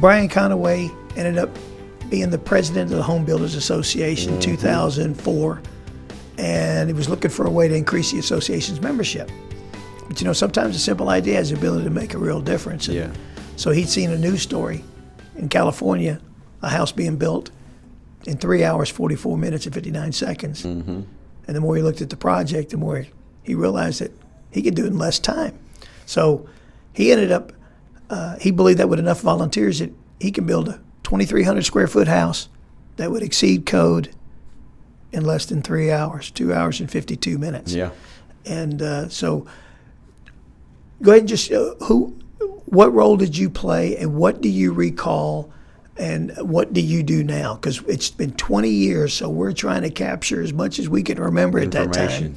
Brian Conaway ended up being the president of the Home Builders Association in 2004, and he was looking for a way to increase the association's membership. But sometimes a simple idea has the ability to make a real difference. And so he'd seen a news story in California, a house being built in 3 hours, 44 minutes, and 59 seconds. And the more he looked at the project, the more he realized that he could do it in less time. So he ended up, he believed that with enough volunteers that he can build a 2,300 square foot house that would exceed code in less than 3 hours, 2 hours and 52 minutes. Yeah. And so go ahead and just, what role did you play, and what do you recall, and what do you do now? Because it's been 20 years, so we're trying to capture as much as we can remember at that time.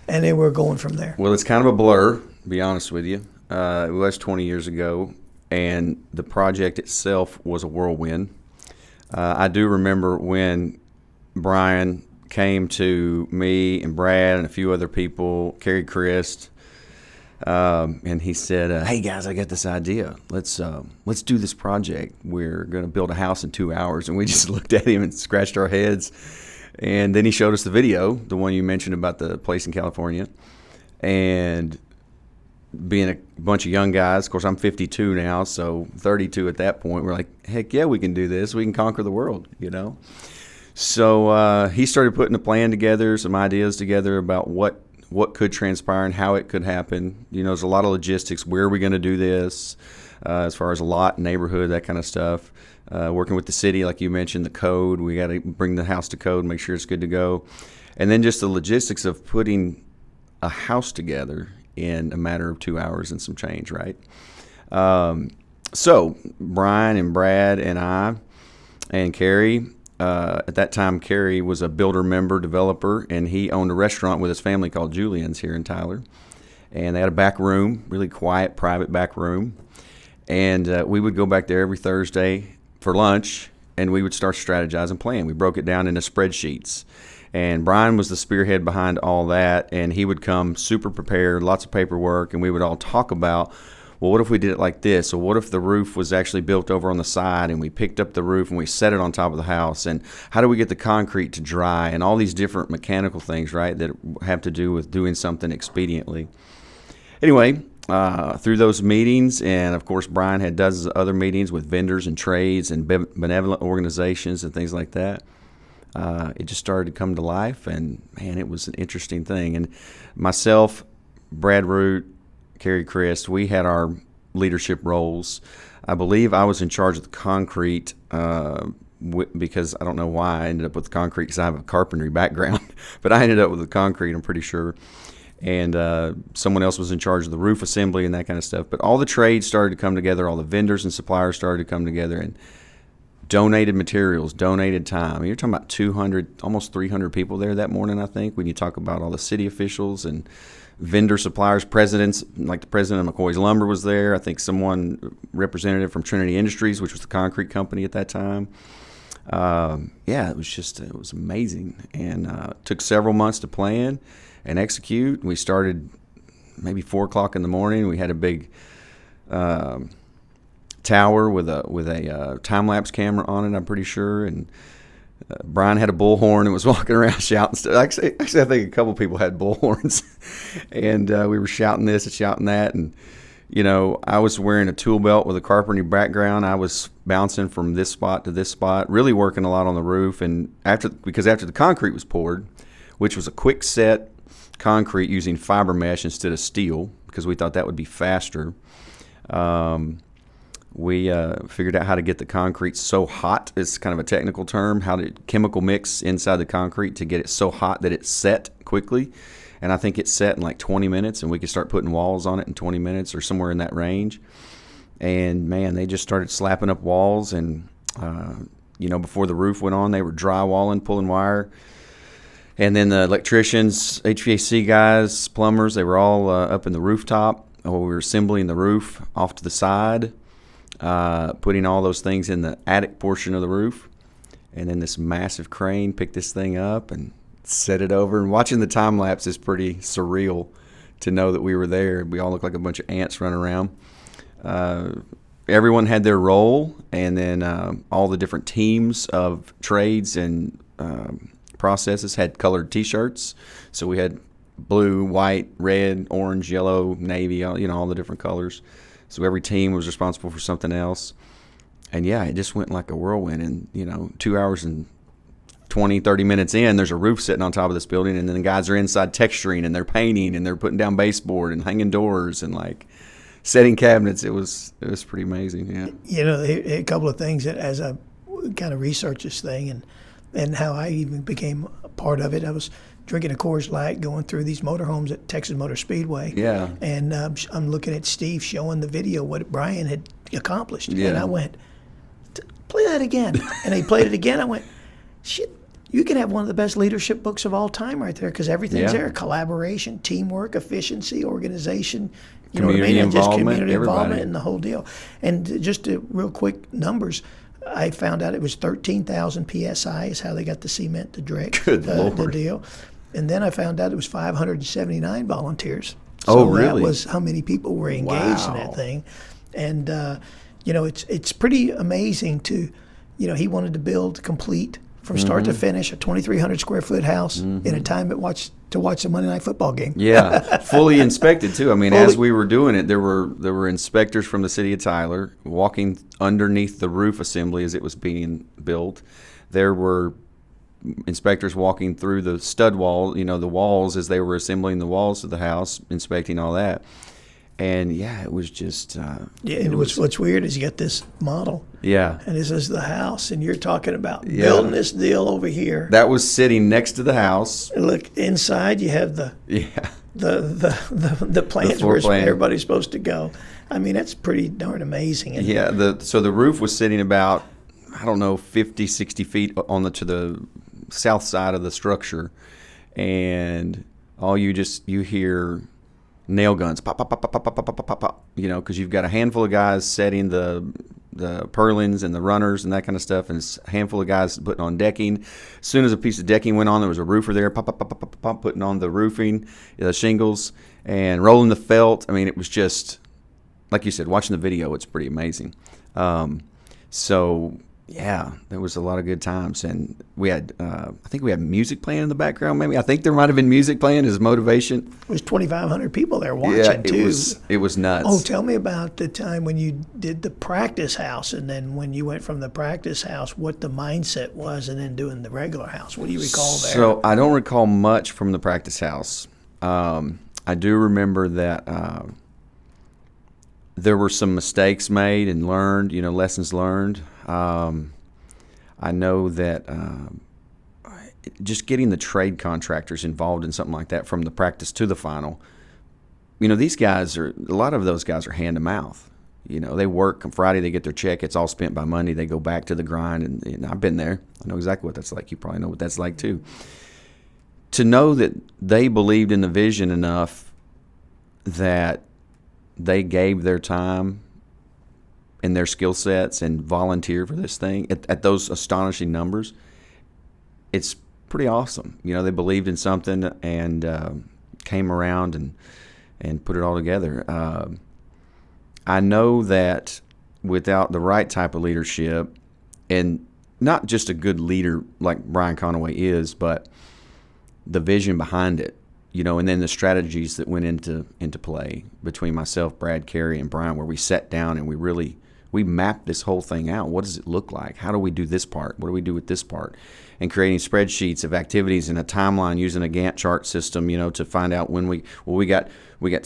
And then we're going from there. Well, it's kind of a blur, to be honest with you. It was 20 years ago, and the project itself was a whirlwind. I do remember when Brian came to me and Brad and a few other people, Kerry Christ, and he said, "Hey guys, I got this idea. Let's do this project. We're going to build a house in 2 hours." And we just looked at him and scratched our heads. And then he showed us the video, the one you mentioned about the place in California. And being a bunch of young guys, of course I'm 52 now, so 32 at that point, we're like, heck yeah, we can do this. We can conquer the world, So he started putting a plan together, some ideas together about what could transpire and how it could happen. There's a lot of logistics. Where are we going to do this? As far as a lot, neighborhood, that kind of stuff. Working with the city, like you mentioned, the code. We got to bring the house to code, make sure it's good to go. And then just the logistics of putting a house together in a matter of 2 hours and some change, right? So Brian and Brad and I and Kerry, at that time, Kerry was a builder member developer, and he owned a restaurant with his family called Julian's here in Tyler. And they had a back room, really quiet, private back room. And we would go back there every Thursday for lunch, and we would start strategizing plan. We broke it down into spreadsheets. And Brian was the spearhead behind all that, and he would come super prepared, lots of paperwork, and we would all talk about, well, what if we did it like this? Or what if the roof was actually built over on the side, and we picked up the roof and we set it on top of the house? And how do we get the concrete to dry? And all these different mechanical things, right, that have to do with doing something expediently. Anyway, through those meetings, and of course Brian had dozens of other meetings with vendors and trades and benevolent organizations and things like that, it just started to come to life, and man, it was an interesting thing. And myself, Brad Root, Kerry Christ, we had our leadership roles. I believe I was in charge of the concrete because I don't know why I ended up with the concrete, because I have a carpentry background, but I ended up with the concrete, I'm pretty sure. And someone else was in charge of the roof assembly and that kind of stuff. But all the trades started to come together, all the vendors and suppliers started to come together, and donated materials, donated time. You're talking about 200, almost 300 people there that morning, I think, when you talk about all the city officials and vendor suppliers, presidents, like the president of McCoy's Lumber was there. I think someone, representative from Trinity Industries, which was the concrete company at that time. It was amazing. And it took several months to plan and execute. We started maybe 4 o'clock in the morning. We had a big tower with a time-lapse camera on it, I'm pretty sure. And Brian had a bullhorn and was walking around shouting stuff. Actually, I think a couple people had bullhorns. And we were shouting this and shouting that. And, I was wearing a tool belt with a carpentry background. I was bouncing from this spot to this spot, really working a lot on the roof. And after the concrete was poured, which was a quick set concrete using fiber mesh instead of steel, because we thought that would be faster. We figured out how to get the concrete so hot. It's kind of a technical term, how to chemical mix inside the concrete to get it so hot that it's set quickly. And I think it's set in like 20 minutes, and we could start putting walls on it in 20 minutes or somewhere in that range. And man, they just started slapping up walls, and before the roof went on, they were drywalling, pulling wire. And then the electricians, HVAC guys, plumbers, they were all up in the rooftop while we were assembling the roof off to the side, putting all those things in the attic portion of the roof. And then this massive crane picked this thing up and set it over. And watching the time lapse is pretty surreal to know that we were there. We all looked like a bunch of ants running around. everyone had their role, and then all the different teams of trades and processes had colored T-shirts. So we had blue, white, red, orange, yellow, navy, all the different colors. So every team was responsible for something else. And yeah, it just went like a whirlwind. And 2 hours and 20, 30 minutes in, there's a roof sitting on top of this building, and then the guys are inside texturing, and they're painting, and they're putting down baseboard and hanging doors and like setting cabinets. It was pretty amazing. Yeah. A couple of things that as I kind of researched this thing and how I even became a part of it, I was drinking a Coors Light, going through these motorhomes at Texas Motor Speedway. Yeah. And I'm looking at Steve showing the video what Brian had accomplished. Yeah. And I went, play that again. And he played it again. I went, shit, you can have one of the best leadership books of all time right there, because everything's there. Collaboration, teamwork, efficiency, organization, you know what I mean? And just community involvement and the whole deal. And just real quick numbers, I found out it was 13,000 PSI is how they got the cement to Drake, the deal. And then I found out it was 579 volunteers. So really? That was how many people were engaged in that thing. And, it's pretty amazing to, he wanted to build complete from start to finish a 2,300 square foot house in a time to watch the Monday Night Football game. Yeah, fully inspected too. I mean, as we were doing it, there were inspectors from the city of Tyler walking underneath the roof assembly as it was being built. There were inspectors walking through the stud wall, the walls as they were assembling the walls of the house, inspecting all that. And it was just what's weird is you got this model. Yeah. And this is the house, and you're talking about building this deal over here. That was sitting next to the house. And look, inside you have the plans where everybody's supposed to go. I mean, that's pretty darn amazing. And so the roof was sitting about, 50, 60 feet to the south side of the structure, and all you hear nail guns, pop, pop, pop, pop, pop, pop, pop, pop, pop, because you've got a handful of guys setting the purlins and the runners and that kind of stuff, and a handful of guys putting on decking. As soon as a piece of decking went on, there was a roofer there, pop, pop, pop, pop, pop, pop, putting on the roofing, the shingles, and rolling the felt. I mean, it was just, like you said, watching the video, it's pretty amazing. There was a lot of good times, and we had, I think we had music playing in the background. Maybe I think there might have been music playing as motivation. It was 2,500 people there watching too. It was nuts. Oh, tell me about the time when you did the practice house, and then when you went from the practice house, what the mindset was, and then doing the regular house. What do you recall there? So I don't recall much from the practice house. I do remember that there were some mistakes made and learned, lessons learned. I know that just getting the trade contractors involved in something like that from the practice to the final, these guys a lot of those guys are hand to mouth. They work on Friday, they get their check, it's all spent by Monday, they go back to the grind, and I've been there. I know exactly what that's like. You probably know what that's like too. To know that they believed in the vision enough that they gave their time and their skill sets and volunteer for this thing at those astonishing numbers, it's pretty awesome. They believed in something and came around and put it all together. I know that without the right type of leadership, and not just a good leader like Brian Conaway is, but the vision behind it, and then the strategies that went into play between myself, Brad, Carey, and Brian, where we sat down and we mapped this whole thing out. What does it look like? How do we do this part? What do we do with this part? And creating spreadsheets of activities and a timeline using a Gantt chart system, to find out when we got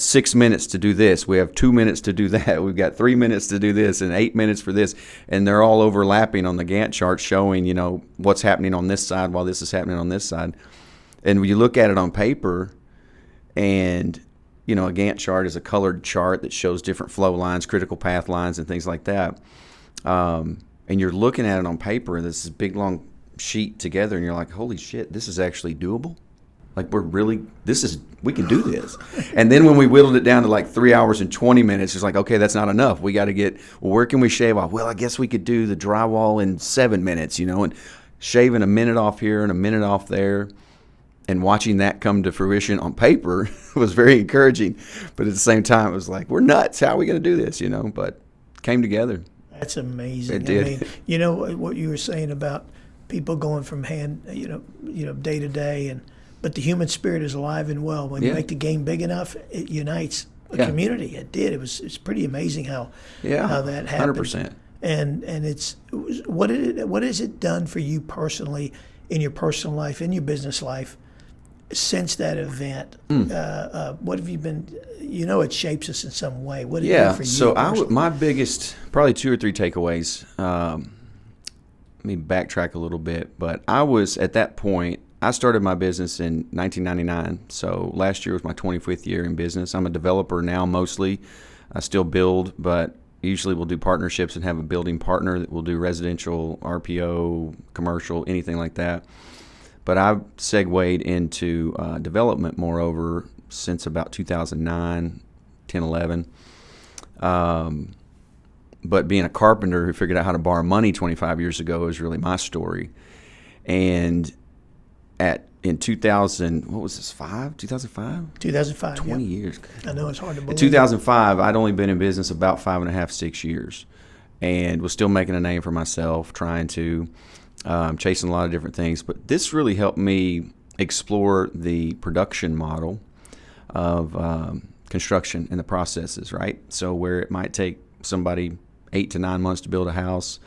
6 minutes to do this. We have 2 minutes to do that. We've got 3 minutes to do this and 8 minutes for this. And they're all overlapping on the Gantt chart showing, what's happening on this side while this is happening on this side. And when you look at it on paper, and a Gantt chart is a colored chart that shows different flow lines, critical path lines, and things like that. And you're looking at it on paper, and this is big, long sheet together, and you're like, holy shit, this is actually doable? Like, we can do this. And then when we whittled it down to like 3 hours and 20 minutes, it's like, okay, that's not enough. We got to where can we shave off? Well, I guess we could do the drywall in 7 minutes, and shaving a minute off here and a minute off there. And watching that come to fruition on paper was very encouraging. But at the same time, it was like, we're nuts. How are we going to do this, But came together. That's amazing. It did. I mean, you know what you were saying about people going from hand, day to day, but the human spirit is alive and well. When you make the game big enough, it unites a community. It did. It's pretty amazing how that happened. 100%. And what has it done for you personally in your personal life, in your business life, since that event? What have you been? It shapes us in some way. What did it do for you? So my biggest, probably 2 or 3 takeaways. Let me backtrack a little bit, but I was at that point. I started my business in 1999, so last year was my 25th year in business. I'm a developer now mostly. I still build, but usually we'll do partnerships and have a building partner that will do residential, RPO, commercial, anything like that. But I've segued into development, moreover, since about 2009, 10, 11. But being a carpenter who figured out how to borrow money 25 years ago is really my story. And in 2000, what was this, 2005? 2005, 20 years. I know, it's hard to believe. In 2005, I'd only been in business about 5.5, 6 years, and was still making a name for myself, trying to, chasing a lot of different things. But this really helped me explore the production model of construction and the processes, right? So where it might take somebody 8 to 9 months to build a house,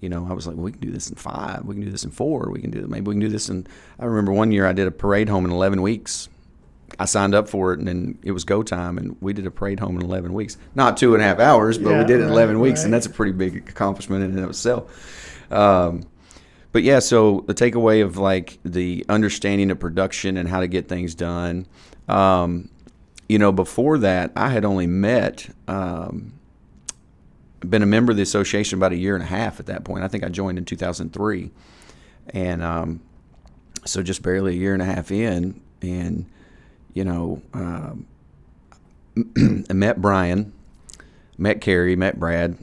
I was like, well, we can do this in 5. We can do this in 4. Maybe we can do this in. I remember one year I did a parade home in 11 weeks. I signed up for it, and then it was go time, and we did a parade home in 11 weeks. Not 2.5 hours, but we did it in 11 weeks, and that's a pretty big accomplishment in and of itself. But yeah, so the takeaway of like the understanding of production and how to get things done. Before that, I had only been a member of the association about 1.5 years at that point. I think I joined in 2003. And so just barely 1.5 years in, and, I met Brian, met Carrie, met Brad.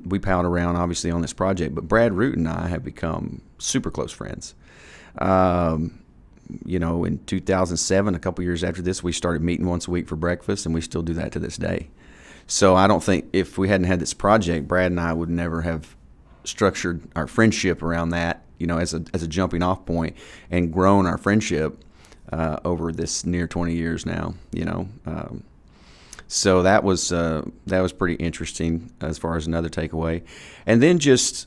We palled around, obviously, on this project. But Brad Root and I have become super close friends. In 2007, a couple years after this, we started meeting once a week for breakfast, and we still do that to this day. So I don't think if we hadn't had this project, Brad and I would never have structured our friendship around that, as a jumping off point, and grown our friendship over this near 20 years now. So that was pretty interesting as far as another takeaway. And then just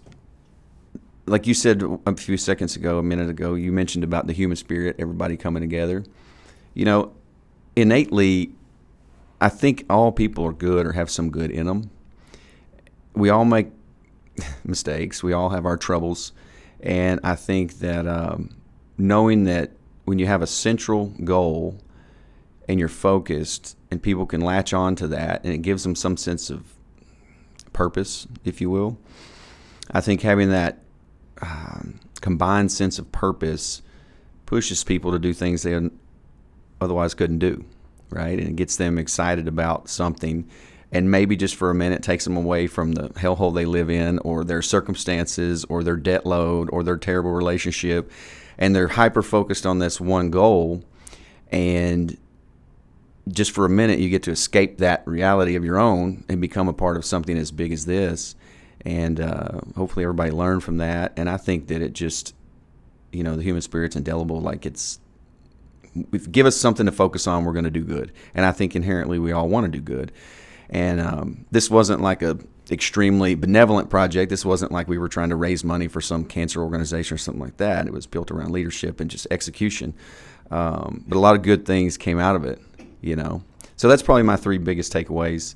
like you said a minute ago, you mentioned about the human spirit, everybody coming together. Innately, I think all people are good or have some good in them. We all make mistakes. We all have our troubles. And I think that knowing that when you have a central goal and you're focused and people can latch on to that and it gives them some sense of purpose, if you will, I think having that combined sense of purpose pushes people to do things they otherwise couldn't do. Right, and it gets them excited about something, and maybe just for a minute takes them away from the hellhole they live in, or their circumstances, or their debt load, or their terrible relationship, and they're hyper focused on this one goal, and just for a minute you get to escape that reality of your own and become a part of something as big as this, and hopefully everybody learned from that. And I think that it just, the human spirit's indelible. Like if give us something to focus on, we're going to do good. And I think inherently we all want to do good. And this wasn't like a extremely benevolent project. This wasn't like we were trying to raise money for some cancer organization or something like that. It was built around leadership and just execution. But a lot of good things came out of it, So that's probably my 3 biggest takeaways,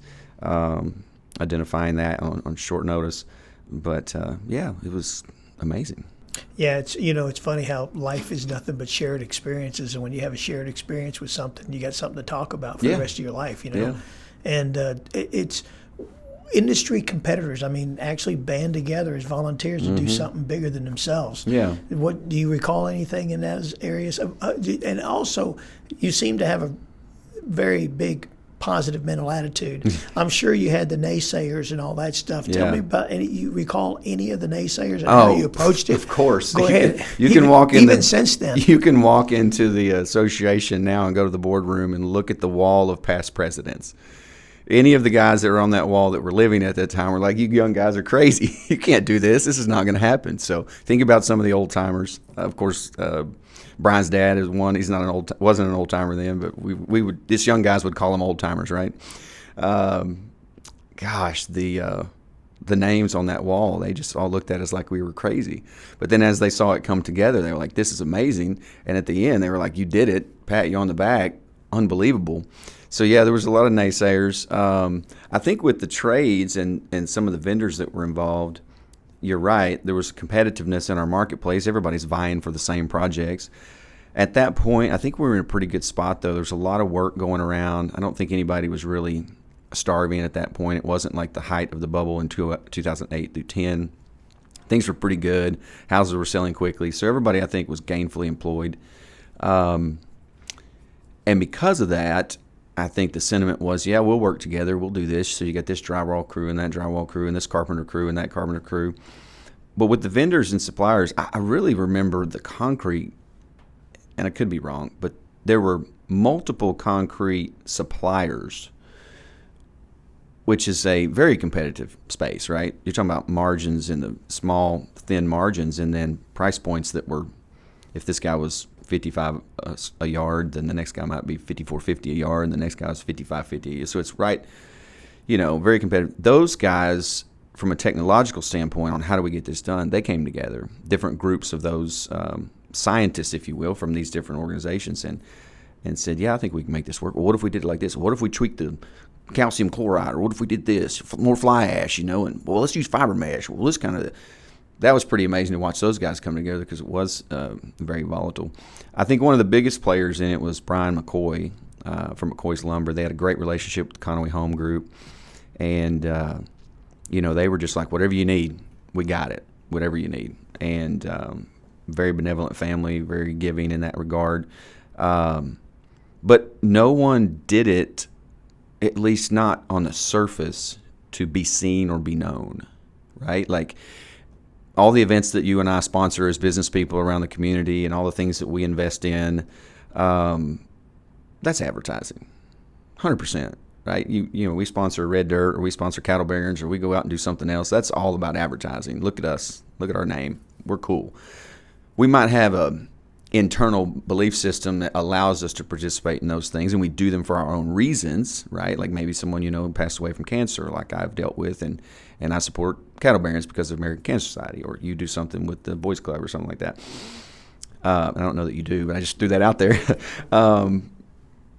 identifying that on short notice. But, it was amazing. Yeah, it's funny how life is nothing but shared experiences, and when you have a shared experience with something, you got something to talk about for the rest of your life, Yeah. And it's industry competitors. I mean, actually band together as volunteers to do something bigger than themselves. Yeah. What do you recall anything in those areas? And also, you seem to have a very big positive mental attitude. I'm sure you had the naysayers and all that stuff. Tell me about you recall any of the naysayers and how you approached it? Of course. Go ahead. You can walk in even since then. You can walk into the association now and go to the boardroom and look at the wall of past presidents. any of the guys that were on that wall that were living at that time were like, you young guys are crazy. You can't do this. This is not going to happen. So think about some of the old timers. Of course, Brian's dad is one. He's not wasn't an old timer then, but we would, this young guys would call them old timers, right? Gosh, the names on that wall, they just all looked at us like we were crazy. But then as they saw it come together, they were like, this is amazing. And at the end, they were like, you did it, pat you on the back, unbelievable. So yeah, there was a lot of naysayers. I think with the trades and some of the vendors that were involved, you're right, there was competitiveness in our marketplace. Everybody's vying for the same projects. At that point, I think we were in a pretty good spot, though. There's a lot of work going around. I don't think anybody was really starving at that point. It wasn't like the height of the bubble in 2008 through 10. Things were pretty good. Houses were selling quickly. So everybody, I think, was gainfully employed. And because of that, I think the sentiment was, yeah, we'll work together. We'll do this. So you got this drywall crew and that drywall crew and this carpenter crew and that carpenter crew. But with the vendors and suppliers, I really remember the concrete, and I could be wrong, but there were multiple concrete suppliers, which is a very competitive space, right? You're talking about margins in the small, thin margins, and then price points that were, if this guy was $55 a yard, then the next guy might be $54.50 a yard, and the next guy was $55.50. So it's right, very competitive. Those guys, from a technological standpoint on how do we get this done, they came together, different groups of those scientists, if you will, from these different organizations, and said, yeah, I think we can make this work. Well, what if we did it like this? What if we tweaked the calcium chloride, or what if we did this, more fly ash, and well, let's use fiber mesh. Well, this that was pretty amazing to watch those guys come together because it was very volatile. I think one of the biggest players in it was Brian McCoy from McCoy's Lumber. They had a great relationship with the Conway Home Group, and they were just like, whatever you need, we got it, whatever you need. And very benevolent family, very giving in that regard. But no one did it, at least not on the surface, to be seen or be known, right? Like all the events that you and I sponsor as business people around the community and all the things that we invest in, that's advertising, 100%, right? We sponsor Red Dirt, or we sponsor Cattle Barons, or we go out and do something else. That's all about advertising. Look at us. Look at our name. We're cool. We might have a internal belief system that allows us to participate in those things, and we do them for our own reasons, right? Like maybe someone passed away from cancer, like I've dealt with, and I support Cattle Barons because of American Cancer Society, or you do something with the Boys Club or something like that. I don't know that you do, but I just threw that out there.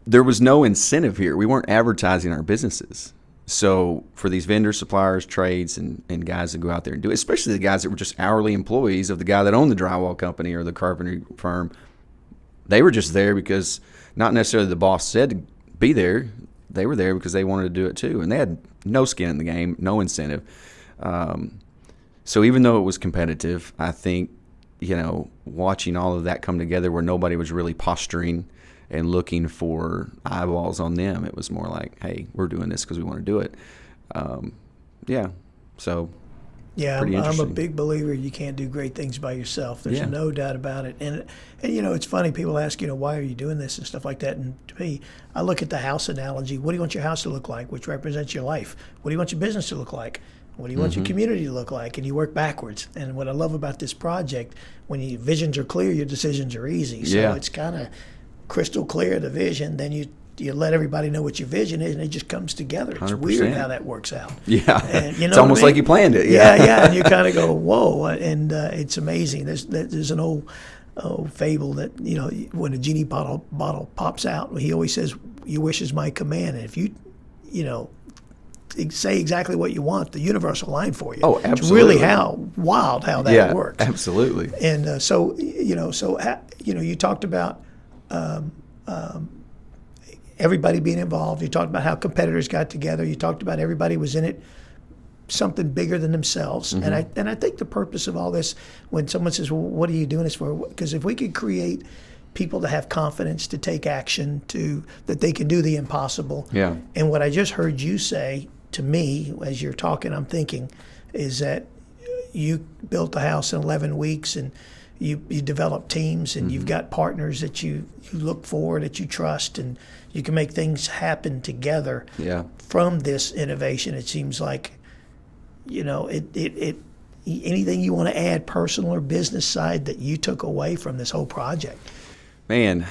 There was no incentive here. We weren't advertising our businesses. So for these vendors, suppliers, trades, and guys that go out there and do it, especially the guys that were just hourly employees of the guy that owned the drywall company or the carpentry firm, they were just there because not necessarily the boss said to be there. They were there because they wanted to do it too. And they had no skin in the game, no incentive. So even though it was competitive, I think, watching all of that come together where nobody was really posturing and looking for eyeballs on them, it was more like, hey, we're doing this because we want to do it. So yeah, pretty I'm a interesting. big believer you can't do great things by yourself. There's no doubt about it. And it's funny, people ask, why are you doing this and stuff like that. And to me, I look at the house analogy. What do you want your house to look like, which represents your life? What do you want your business to look like? What do you want your community to look like? And you work backwards. And what I love about this project, when your visions are clear, your decisions are easy. So it's kind of crystal clear, the vision, then you let everybody know what your vision is, and it just comes together. It's 100%. Weird how that works out. Yeah, and, it's almost like you planned it. Yeah, and you kind of go, whoa, and it's amazing. There's an old fable that, when a genie bottle pops out, he always says, your wish is my command. And if you say exactly what you want, the universe will line for you. Oh, absolutely. It's really wild how that works. Absolutely. And so you talked about everybody being involved. You talked about how competitors got together. You talked about everybody was in it, something bigger than themselves. And I think the purpose of all this, when someone says, well, what are you doing this for? Because if we could create people to have confidence to take action, that they can do the impossible. Yeah. And what I just heard you say to me as you're talking, I'm thinking, is that you built the house in 11 weeks and you develop teams, and you've got partners that you look for, that you trust, and you can make things happen together. Yeah. From this innovation, it seems like, anything you want to add, personal or business side, that you took away from this whole project? Man,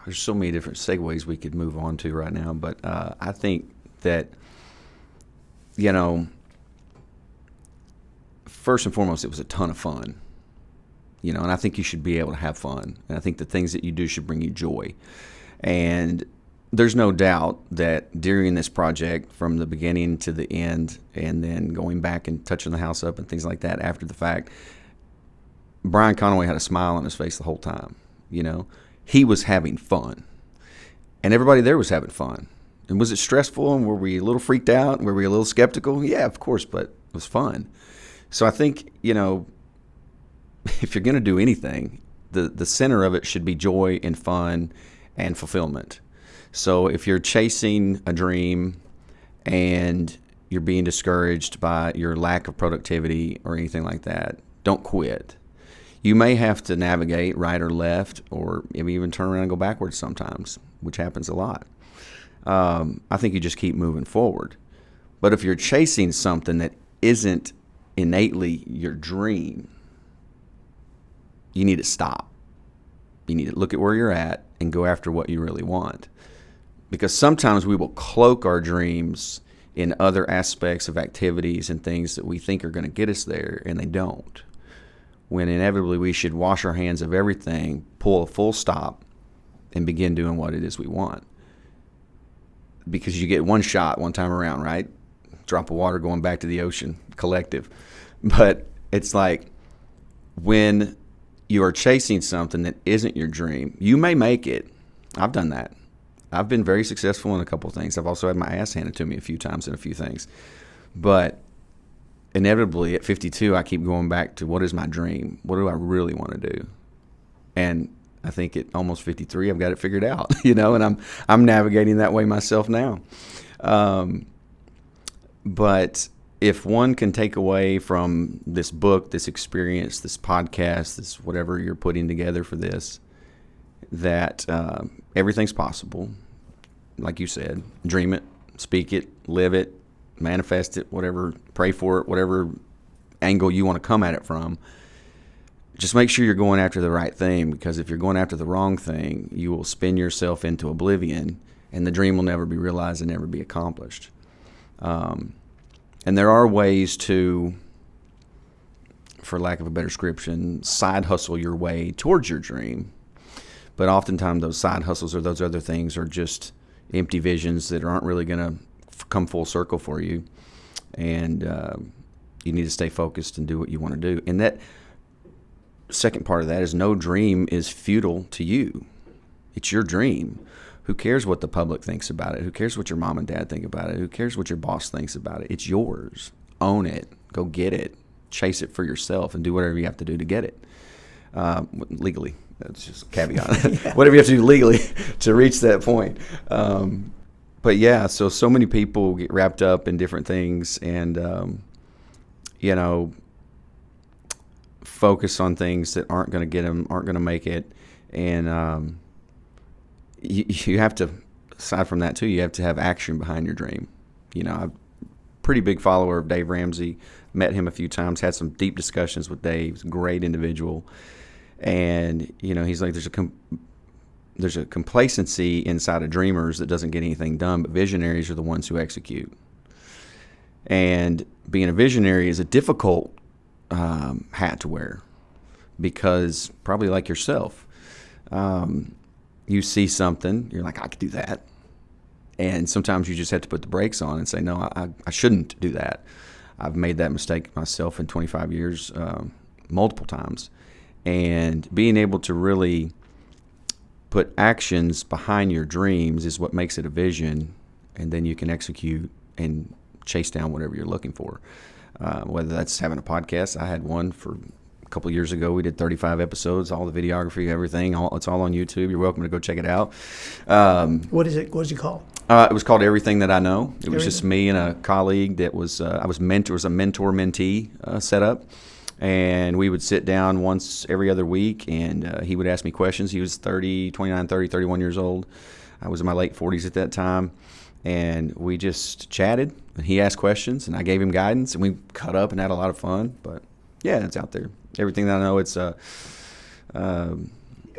there's so many different segues we could move on to right now, but I think that, first and foremost, it was a ton of fun. And I think you should be able to have fun. And I think the things that you do should bring you joy. And there's no doubt that during this project, from the beginning to the end, and then going back and touching the house up and things like that after the fact, Brian Conaway had a smile on his face the whole time. He was having fun. And everybody there was having fun. And was it stressful? And were we a little freaked out? Were we a little skeptical? Yeah, of course, but it was fun. So I think, if you're going to do anything, the center of it should be joy and fun and fulfillment. So if you're chasing a dream and you're being discouraged by your lack of productivity or anything like that, don't quit. You may have to navigate right or left, or maybe even turn around and go backwards sometimes, which happens a lot. I think you just keep moving forward. But if you're chasing something that isn't innately your dream, you need to stop. You need to look at where you're at and go after what you really want. Because sometimes we will cloak our dreams in other aspects of activities and things that we think are going to get us there, and they don't. When inevitably we should wash our hands of everything, pull a full stop, and begin doing what it is we want. Because you get one shot one time around, right? Drop of water going back to the ocean, collective. But it's like, when you are chasing something that isn't your dream, you may make it. I've done that. I've been very successful in a couple of things. I've also had my ass handed to me a few times in a few things. But inevitably at 52, I keep going back to, what is my dream? What do I really want to do? And I think at almost 53, I've got it figured out, and I'm navigating that way myself now. But if one can take away from this book, this experience, this podcast, this whatever you're putting together for this, that everything's possible. Like you said, dream it, speak it, live it, manifest it, whatever, pray for it, whatever angle you want to come at it from. Just make sure you're going after the right thing, because if you're going after the wrong thing, you will spin yourself into oblivion, and the dream will never be realized and never be accomplished. And there are ways to, for lack of a better description, side hustle your way towards your dream. But oftentimes those side hustles or those other things are just empty visions that aren't really going to come full circle for you. And you need to stay focused and do what you want to do. And that second part of that is, no dream is futile to you. It's your dream. Who cares what the public thinks about it? Who cares what your mom and dad think about it? Who cares what your boss thinks about it? It's yours. Own it. Go get it. Chase it for yourself, and do whatever you have to do to get it. Legally. That's just a caveat. Yeah. Whatever you have to do legally to reach that point. But yeah, so many people get wrapped up in different things, and, focus on things that aren't going to get them, aren't going to make it. And you have to, aside from that too, you have to have action behind your dream. I'm a pretty big follower of Dave Ramsey. Met him a few times, had some deep discussions with Dave. He's a great individual. And, he's like, there's a complacency inside of dreamers that doesn't get anything done, but visionaries are the ones who execute. And being a visionary is a difficult hat to wear, because probably like yourself, you see something, you're like, I could do that. And sometimes you just have to put the brakes on and say, no, I shouldn't do that. I've made that mistake myself in 25 years, multiple times. And being able to really put actions behind your dreams is what makes it a vision, and then you can execute and chase down whatever you're looking for. Whether that's having a podcast. I had one for a couple of years ago. We did 35 episodes, all the videography, everything. It's all on YouTube. You're welcome to go check it out. What is it? What is it called? It was called Everything That I Know. It was just me and a colleague that was, it was a mentor-mentee setup. And we would sit down once every other week, and he would ask me questions. He was 31 years old. I was in my late 40s at that time. And we just chatted, and he asked questions, and I gave him guidance, and we cut up and had a lot of fun. But, yeah, it's out there. Everything that I know, it's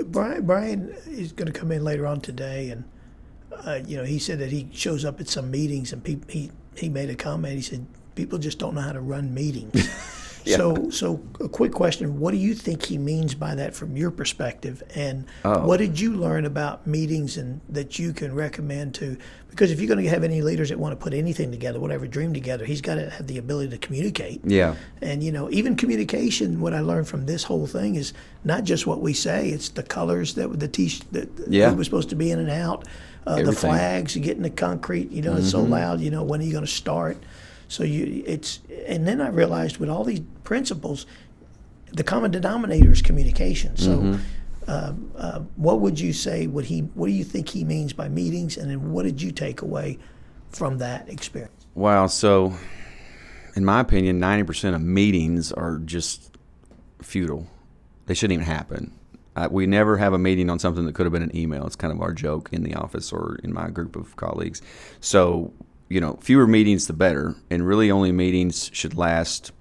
Brian is going to come in later on today, and he said that he shows up at some meetings, and he made a comment. He said people just don't know how to run meetings. Yeah. So a quick question: what do you think he means by that from your perspective? And what did you learn about meetings and that you can recommend to? Because if you're going to have any leaders that want to put anything together, whatever dream together, he's got to have the ability to communicate. Yeah. And even communication. What I learned from this whole thing is not just what we say; it's the colors that who was supposed to be in and out, the flags, getting the concrete. It's so loud. When are you going to start? So and then I realized with all these principles, the common denominator is communication. So, what would you say? What do you think he means by meetings? And then what did you take away from that experience? Wow. So, in my opinion, 90% of meetings are just futile. They shouldn't even happen. We never have a meeting on something that could have been an email. It's kind of our joke in the office or in my group of colleagues. So, fewer meetings the better, and really only meetings should last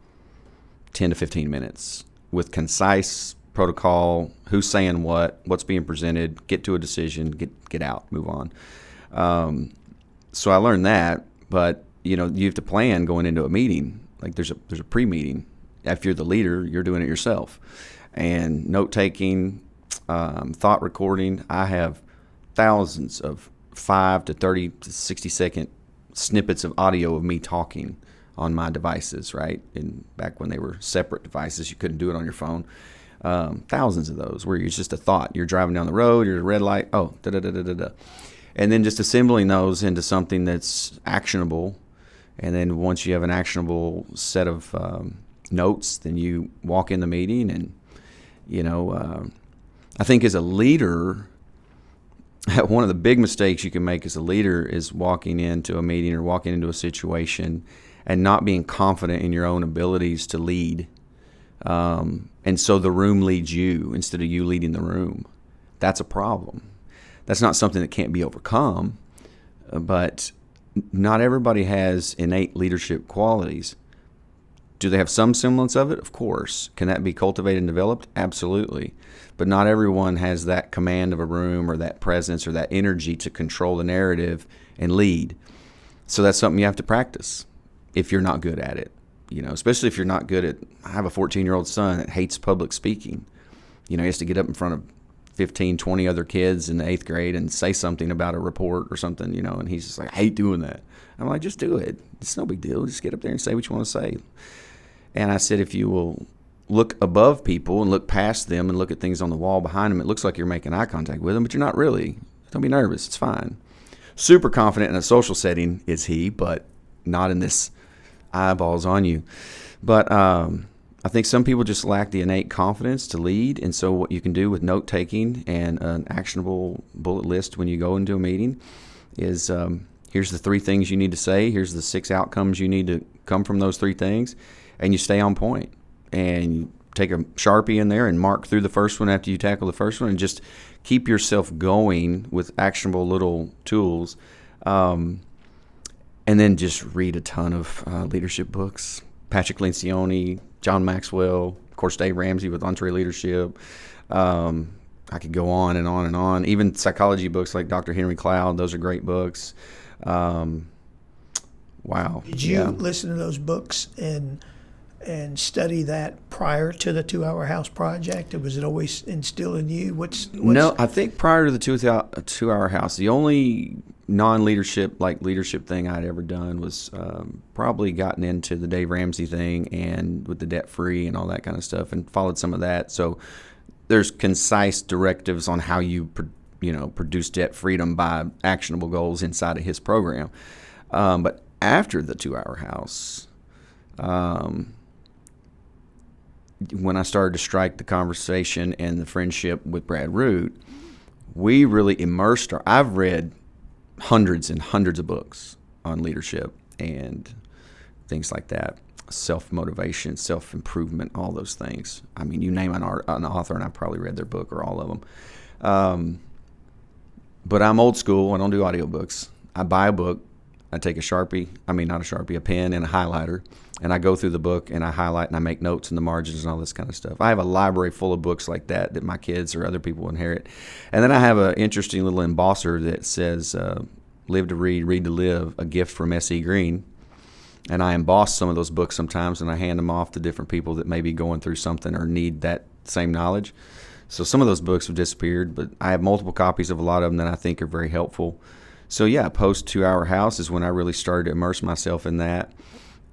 10 to 15 minutes with concise protocol, who's saying what's being presented, get to a decision, get out, move on. So I learned that, but you have to plan going into a meeting. Like there's a pre-meeting. If you're the leader, you're doing it yourself. And note-taking, thought recording. I have thousands of 5 to 30 to 60-second snippets of audio of me talking on my devices, right? And back when they were separate devices, you couldn't do it on your phone. Thousands of those where it's just a thought. You're driving down the road, you're at a red light, da-da-da-da-da-da. And then just assembling those into something that's actionable. And then once you have an actionable set of notes, then you walk in the meeting. And, I think as a leader, one of the big mistakes you can make as a leader is walking into a meeting or walking into a situation and not being confident in your own abilities to lead. And so the room leads you instead of you leading the room. That's a problem. That's not something that can't be overcome, but not everybody has innate leadership qualities. Do they have some semblance of it? Of course. Can that be cultivated and developed? Absolutely. But not everyone has that command of a room or that presence or that energy to control the narrative and lead. So that's something you have to practice if you're not good at it. Especially if you're not good at, I have a 14-year-old son that hates public speaking. He has to get up in front of 15, 20 other kids in the 8th grade and say something about a report or something, and he's just like, I hate doing that. I'm like, just do it. It's no big deal. Just get up there and say what you want to say. And I said, if you will look above people and look past them and look at things on the wall behind them, it looks like you're making eye contact with them, but you're not really. Don't be nervous. It's fine. Super confident in a social setting is he, but not in this eyeballs on you. But I think some people just lack the innate confidence to lead. And so what you can do with note-taking and an actionable bullet list when you go into a meeting is here's the 3 things you need to say. Here's the 6 outcomes you need to come from those 3 things. And you stay on point. And you take a Sharpie in there and mark through the first one after you tackle the first one and just keep yourself going with actionable little tools. And then just read a ton of leadership books. Patrick Lencioni, John Maxwell, of course, Dave Ramsey with EntreLeadership. I could go on and on and on. Even psychology books like Dr. Henry Cloud, those are great books. Wow. Did you listen to those books and study that prior to the 2-Hour House Project? Or was it always instilled in you? No, I think prior to the 2-Hour House, the only non-leadership leadership thing I'd ever done was probably gotten into the Dave Ramsey thing and with the debt-free and all that kind of stuff and followed some of that. So there's concise directives on how you produce debt freedom by actionable goals inside of his program. But after the 2-Hour House, when I started to strike the conversation and the friendship with Brad Root, we really immersed I've read hundreds and hundreds of books on leadership and things like that. self-motivation, self-improvement, all those things. I mean, you name an author, and I've probably read their book or all of them. But I'm old school. I don't do audiobooks. I buy a book. I take a pen and a highlighter, and I go through the book and I highlight and I make notes in the margins and all this kind of stuff. I have a library full of books like that my kids or other people inherit. And then I have an interesting little embosser that says, live to read, read to live, a gift from S.E. Greene. And I emboss some of those books sometimes, and I hand them off to different people that may be going through something or need that same knowledge. So some of those books have disappeared, but I have multiple copies of a lot of them that I think are very helpful. So yeah, post 2 Hour House is when I really started to immerse myself in that.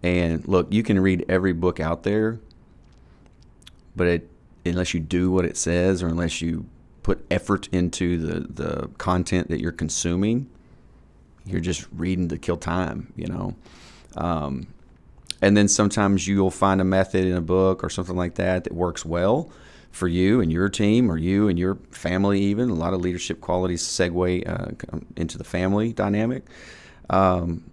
And look, you can read every book out there, but unless you do what it says, or unless you put effort into the content that you're consuming, you're just reading to kill time, And then sometimes you'll find a method in a book or something like that works well for you and your team, or you and your family even. A lot of leadership qualities segue into the family dynamic. Some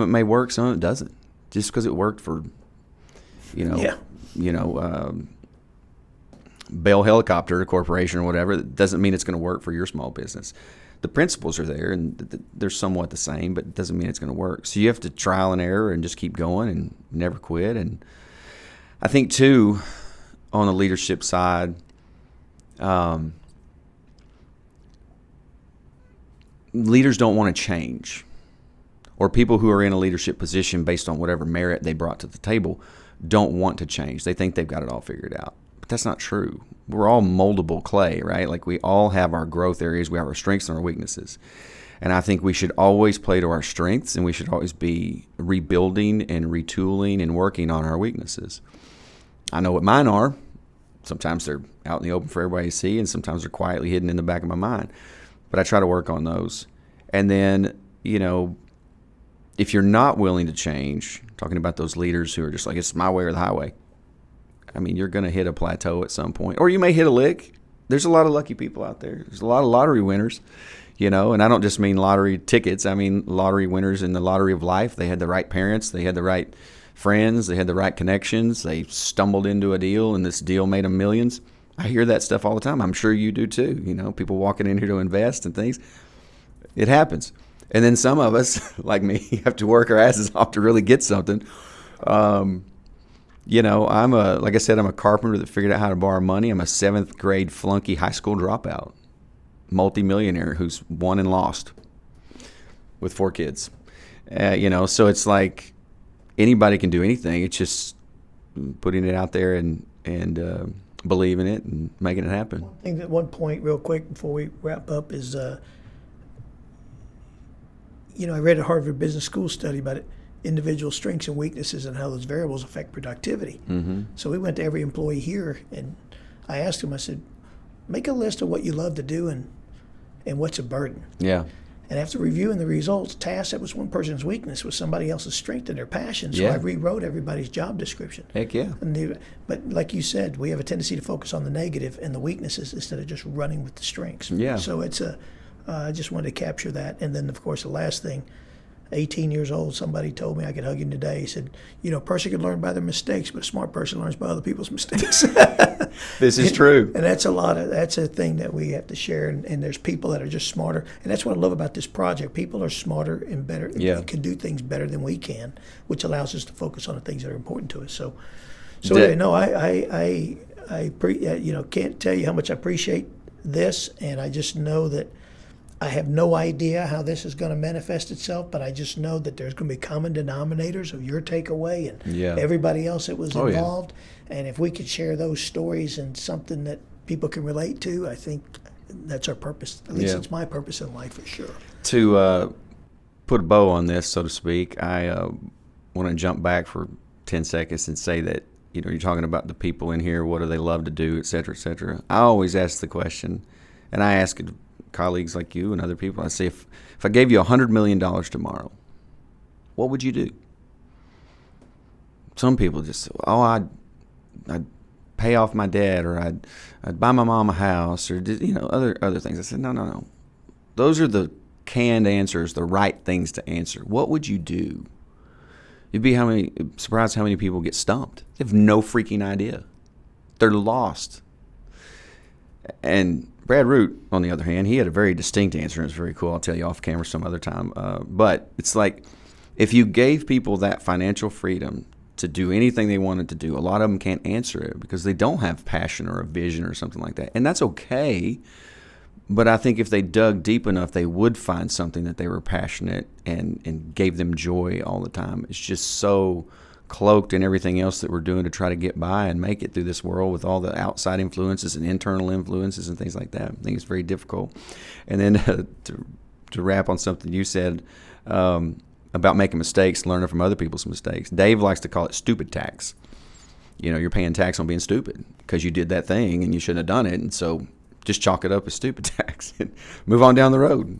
of it may work, some of it doesn't. Just because it worked for, Bell Helicopter Corporation or whatever, it doesn't mean it's going to work for your small business. The principles are there, and they're somewhat the same, but it doesn't mean it's going to work. So you have to trial and error and just keep going and never quit. And I think, too, on the leadership side, leaders don't want to change, or people who are in a leadership position based on whatever merit they brought to the table don't want to change. They think they've got it all figured out. But that's not true. We're all moldable clay, right? Like, we all have our growth areas. We have our strengths and our weaknesses. And I think we should always play to our strengths, and we should always be rebuilding and retooling and working on our weaknesses. I know what mine are. Sometimes they're out in the open for everybody to see, and sometimes they're quietly hidden in the back of my mind. But I try to work on those. And then, if you're not willing to change, talking about those leaders who are just like, it's my way or the highway, I mean, you're going to hit a plateau at some point. Or you may hit a lick. There's a lot of lucky people out there. There's a lot of lottery winners, and I don't just mean lottery tickets. I mean lottery winners in the lottery of life. They had the right parents. They had the right friends. They had the right connections. They stumbled into a deal, and this deal made them millions. I hear that stuff all the time. I'm sure you do too. People walking in here to invest and things. It happens. And then some of us, like me, have to work our asses off to really get something. I'm like I said, I'm a carpenter that figured out how to borrow money. I'm a 7th grade flunky high school dropout, multimillionaire who's won and lost with 4 kids. So it's like anybody can do anything. It's just putting it out there and believing it and making it happen. One point real quick before we wrap up is, I read a Harvard Business School study about it, individual strengths and weaknesses and how those variables affect productivity. Mm-hmm. So we went to every employee here, and I asked him, I said, make a list of what you love to do and what's a burden. Yeah. And after reviewing the results, tasks that was one person's weakness was somebody else's strength and their passion. So I rewrote everybody's job description. Heck yeah. But like you said, we have a tendency to focus on the negative and the weaknesses instead of just running with the strengths. Yeah. So I just wanted to capture that. And then, of course, the last thing, 18 years old, somebody told me, I could hug him today. He said, a person can learn by their mistakes, but a smart person learns by other people's mistakes. This is true. And that's a thing that we have to share. And there's people that are just smarter. And that's what I love about this project. People are smarter and better, and can do things better than we can, which allows us to focus on the things that are important to us. So anyway, no, I can't tell you how much I appreciate this. And I just know that I have no idea how this is going to manifest itself, but I just know that there's going to be common denominators of your takeaway and everybody else that was involved. Yeah. And if we could share those stories and something that people can relate to, I think that's our purpose. At least it's my purpose in life for sure. To put a bow on this, so to speak, I want to jump back for 10 seconds and say that, you're talking about the people in here, what do they love to do, et cetera, et cetera. I always ask the question, and I ask it colleagues like you and other people, I say, if I gave you $100 million tomorrow, what would you do? Some people just say, I'd pay off my debt, or I'd buy my mom a house, or other things. I said, no. Those are the canned answers, the right things to answer. What would you do? You'd be surprised how many people get stumped. They have no freaking idea. They're lost. And Brad Root, on the other hand, he had a very distinct answer, and it was very cool. I'll tell you off camera some other time. But it's like, if you gave people that financial freedom to do anything they wanted to do, a lot of them can't answer it because they don't have passion or a vision or something like that. And that's okay. But I think if they dug deep enough, they would find something that they were passionate and gave them joy all the time. It's just so cloaked in everything else that we're doing to try to get by and make it through this world with all the outside influences and internal influences and things like that. I think it's very difficult. And then to wrap on something you said about making mistakes, learning from other people's mistakes. Dave likes to call it stupid tax. You're paying tax on being stupid because you did that thing and you shouldn't have done it. And so just chalk it up as stupid tax and move on down the road.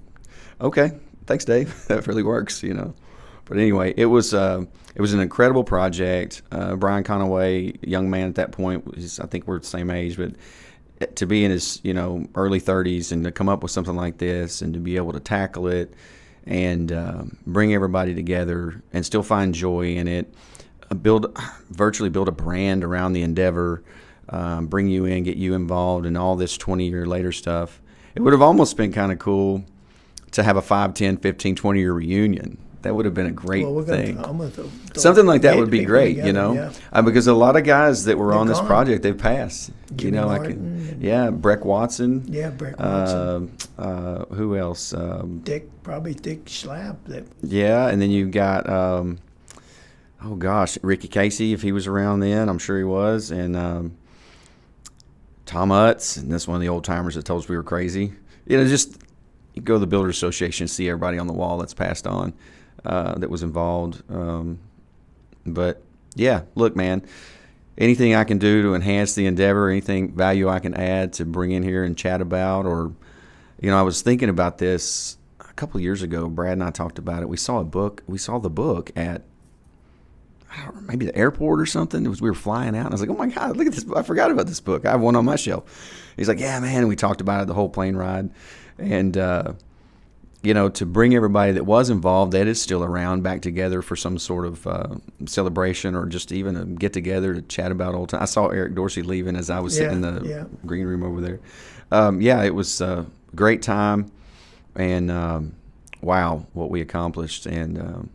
Okay, thanks, Dave. That really works, But anyway, it was an incredible project. Brian Conaway, young man at that point, I think we're the same age, but to be in his early 30s and to come up with something like this and to be able to tackle it and bring everybody together and still find joy in it, virtually build a brand around the endeavor, bring you in, get you involved in all this 20-year later stuff. It would have almost been kind of cool to have a 5, 10, 15, 20-year reunion. That would have been a great thing. Something like that would be great, together, because a lot of guys that were on this gone. project, they've passed. Jimmy Martin, Breck Watson. Yeah, Breck Watson. Who else? Dick Schlapp. Yeah, and then you've got, Ricky Casey, if he was around then, I'm sure he was, and Tom Utz, and that's one of the old timers that told us we were crazy. Just you go to the Builders Association, see everybody on the wall that's passed on. That was involved. But, yeah, look, man, anything I can do to enhance the endeavor, anything value I can add to bring in here and chat about, or, I was thinking about this a couple of years ago. Brad and I talked about it. We saw the book at, I don't know, maybe the airport or something. We were flying out, and I was like, oh, my God, look at this. I forgot about this book. I have one on my shelf. He's like, yeah, man, and we talked about it the whole plane ride. And, to bring everybody that was involved, that is still around, back together for some sort of celebration or just even a get-together to chat about old times. I saw Eric Dorsey leaving as I was sitting in the green room over there. It was a great time, and wow, what we accomplished. And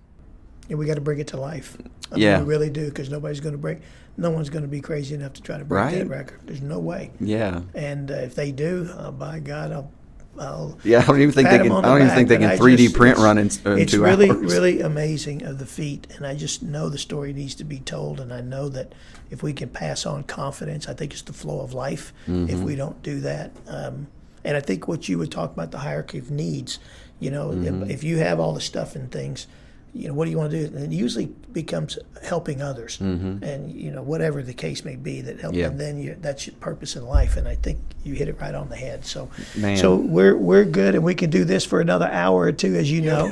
we got to bring it to life. I mean, we really do, because no one's going to be crazy enough to try to break that record. There's no way. Yeah. And if they do, by God, I'll I don't even think they can. I don't even think they can 3D print run in 2 hours. It's really amazing of the feat, and I just know the story needs to be told, and I know that if we can pass on confidence, I think it's the flow of life. Mm-hmm. If we don't do that, and I think what you would talk about, the hierarchy of needs. If you have all the stuff and things, what do you want to do? And it usually becomes helping others, and whatever the case may be, that help. And then that's your purpose in life. And I think you hit it right on the head. So, we're good, and we can do this for another hour or two, as you know,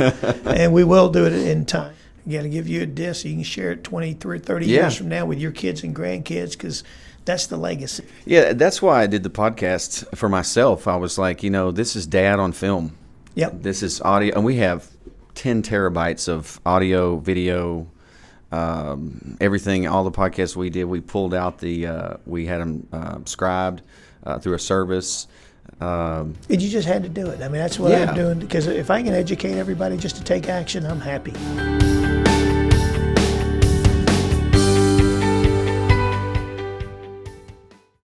and we will do it in time. I'm going to give you a disc so you can share it 20, 30 years from now with your kids and grandkids, because that's the legacy. Yeah, that's why I did the podcast for myself. I was like, this is Dad on film. Yep. This is audio, and we have 10 terabytes of audio, video, everything. All the podcasts we did, we pulled out we had them scribed through a service. And you just had to do it. I mean, that's what I'm doing, because if I can educate everybody just to take action, I'm happy.